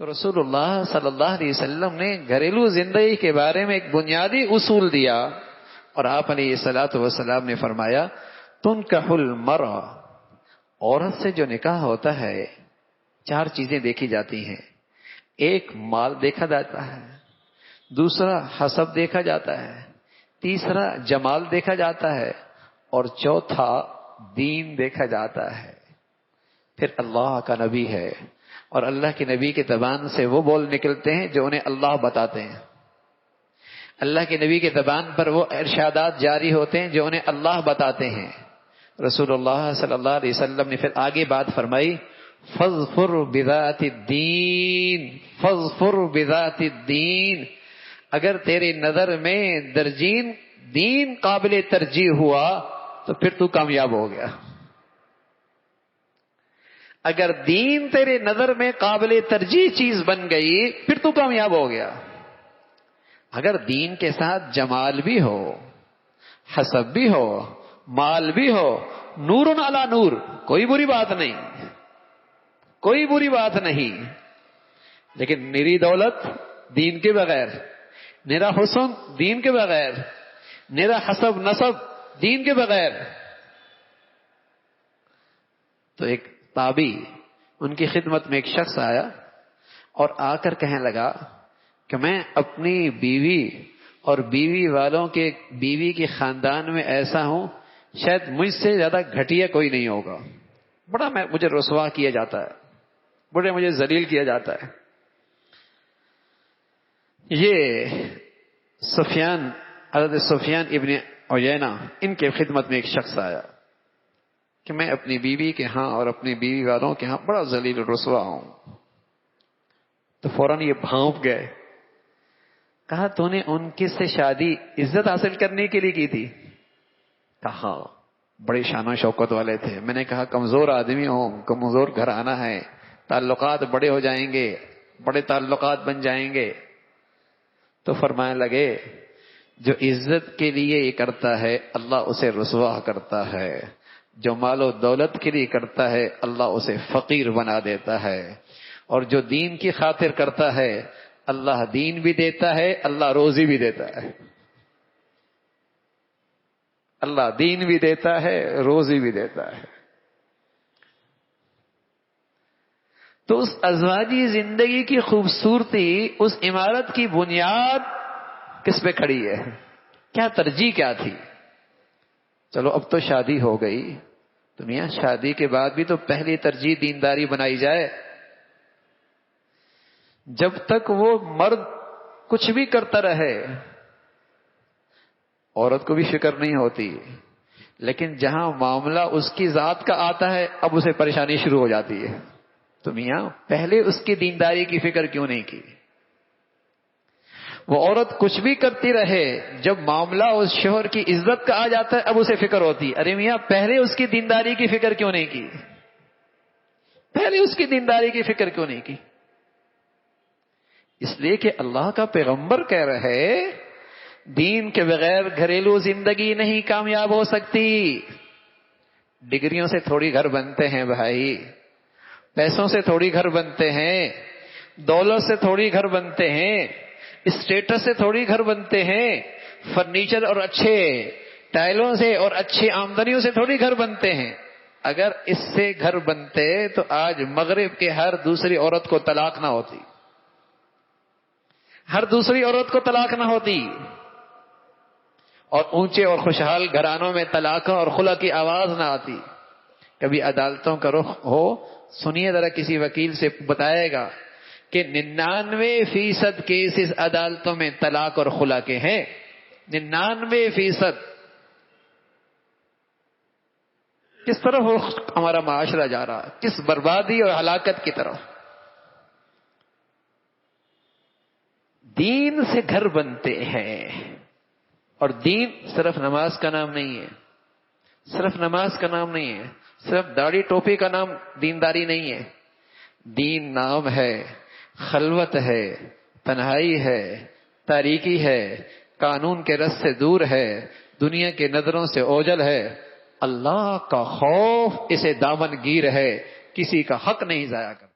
تو رسول اللہ صلی اللہ علیہ وسلم نے گھریلو زندگی کے بارے میں ایک بنیادی اصول دیا، اور آپ علیہ الصلوۃ والسلام نے فرمایا تنکح المرأة، عورت سے جو نکاح ہوتا ہے 4 چیزیں دیکھی جاتی ہیں۔ ایک، مال دیکھا جاتا ہے، دوسرا حسب دیکھا جاتا ہے، تیسرا جمال دیکھا جاتا ہے، اور چوتھا دین دیکھا جاتا ہے۔ پھر اللہ کا نبی ہے، اور اللہ کے نبی کی زبان سے وہ بول نکلتے ہیں جو انہیں اللہ بتاتے ہیں، اللہ کے نبی کی زبان پر وہ ارشادات جاری ہوتے ہیں جو انہیں اللہ بتاتے ہیں۔ رسول اللہ صلی اللہ علیہ وسلم نے پھر آگے بات فرمائی فاظفر بذات الدین، فاظفر بذات الدین، اگر تیرے نظر میں درجین دین قابل ترجیح ہوا تو پھر تو کامیاب ہو گیا۔ اگر دین تیرے نظر میں قابل ترجیح چیز بن گئی پھر تو کامیاب ہو گیا۔ اگر دین کے ساتھ جمال بھی ہو، حسب بھی ہو، مال بھی ہو، نور علی نور، کوئی بری بات نہیں، کوئی بری بات نہیں، لیکن نری دولت دین کے بغیر، نرا حسن دین کے بغیر، نرا حسب نسب دین کے بغیر۔ تو ایک تابعی، ان کی خدمت میں ایک شخص آیا اور آ کر کہنے لگا کہ میں اپنی بیوی اور بیوی والوں کے بیوی کے خاندان میں ایسا ہوں شاید مجھ سے زیادہ گھٹیا کوئی نہیں ہوگا، بڑا مجھے رسوا کیا جاتا ہے، بڑے مجھے ذلیل کیا جاتا ہے۔ یہ حضرت سفیان ابن عیینہ، ان کے خدمت میں ایک شخص آیا کہ میں اپنی بیوی کے ہاں اور اپنی بیوی والوں کے ہاں بڑا ذلیل و رسوا ہوں۔ تو فوراً یہ بھونک گئے، کہا تو نے ان کی سے شادی عزت حاصل کرنے کے لیے کی تھی؟ کہا بڑے شان و شوکت والے تھے۔ میں نے کہا کمزور آدمی ہوں، کمزور گھرانہ ہے، تعلقات بڑے ہو جائیں گے، بڑے تعلقات بن جائیں گے۔ تو فرمانے لگے جو عزت کے لیے یہ کرتا ہے اللہ اسے رسوا کرتا ہے، جو مال و دولت کے لیے کرتا ہے اللہ اسے فقیر بنا دیتا ہے، اور جو دین کی خاطر کرتا ہے اللہ دین بھی دیتا ہے، اللہ روزی بھی دیتا ہے، اللہ دین بھی دیتا ہے، روزی بھی دیتا ہے۔ تو اس ازواجی زندگی کی خوبصورتی، اس عمارت کی بنیاد کس پہ کھڑی ہے؟ کیا ترجیح کیا تھی؟ چلو اب تو شادی ہو گئی، تو میاں شادی کے بعد بھی تو پہلی ترجیح دینداری بنائی جائے۔ جب تک وہ مرد کچھ بھی کرتا رہے عورت کو بھی فکر نہیں ہوتی، لیکن جہاں معاملہ اس کی ذات کا آتا ہے اب اسے پریشانی شروع ہو جاتی ہے۔ تو میاں پہلے اس کی دینداری کی فکر کیوں نہیں کی؟ وہ عورت کچھ بھی کرتی رہے، جب معاملہ اس شوہر کی عزت کا آ جاتا ہے اب اسے فکر ہوتی، ارے میاں پہلے اس کی دینداری کی فکر کیوں نہیں کی؟ پہلے اس کی دینداری کی فکر کیوں نہیں کی؟ اس لیے کہ اللہ کا پیغمبر کہہ رہے دین کے بغیر گھریلو زندگی نہیں کامیاب ہو سکتی۔ ڈگریوں سے تھوڑی گھر بنتے ہیں بھائی، پیسوں سے تھوڑی گھر بنتے ہیں، دولت سے تھوڑی گھر بنتے ہیں، اسٹیٹس سے تھوڑی گھر بنتے ہیں، فرنیچر اور اچھے ٹائلوں سے اور اچھی آمدنیوں سے تھوڑی گھر بنتے ہیں۔ اگر اس سے گھر بنتے تو آج مغرب کے ہر دوسری عورت کو طلاق نہ ہوتی، ہر دوسری عورت کو طلاق نہ ہوتی، اور اونچے اور خوشحال گھرانوں میں طلاق اور خلا کی آواز نہ آتی۔ کبھی عدالتوں کا رخ ہو، سنیے ذرا کسی وکیل سے بتائے گا کہ 99% کیسز عدالتوں میں طلاق اور خلا کے ہیں، 99%۔ کس طرف ہمارا معاشرہ جا رہا، کس بربادی اور ہلاکت کی طرف۔ دین سے گھر بنتے ہیں، اور دین صرف نماز کا نام نہیں ہے، صرف نماز کا نام نہیں ہے، صرف داڑھی ٹوپی کا نام دینداری نہیں ہے۔ دین نام ہے، خلوت ہے، تنہائی ہے، تاریکی ہے، قانون کے رس سے دور ہے، دنیا کے نظروں سے اوجھل ہے، اللہ کا خوف اسے دامن گیر ہے، کسی کا حق نہیں ضائع کرتا۔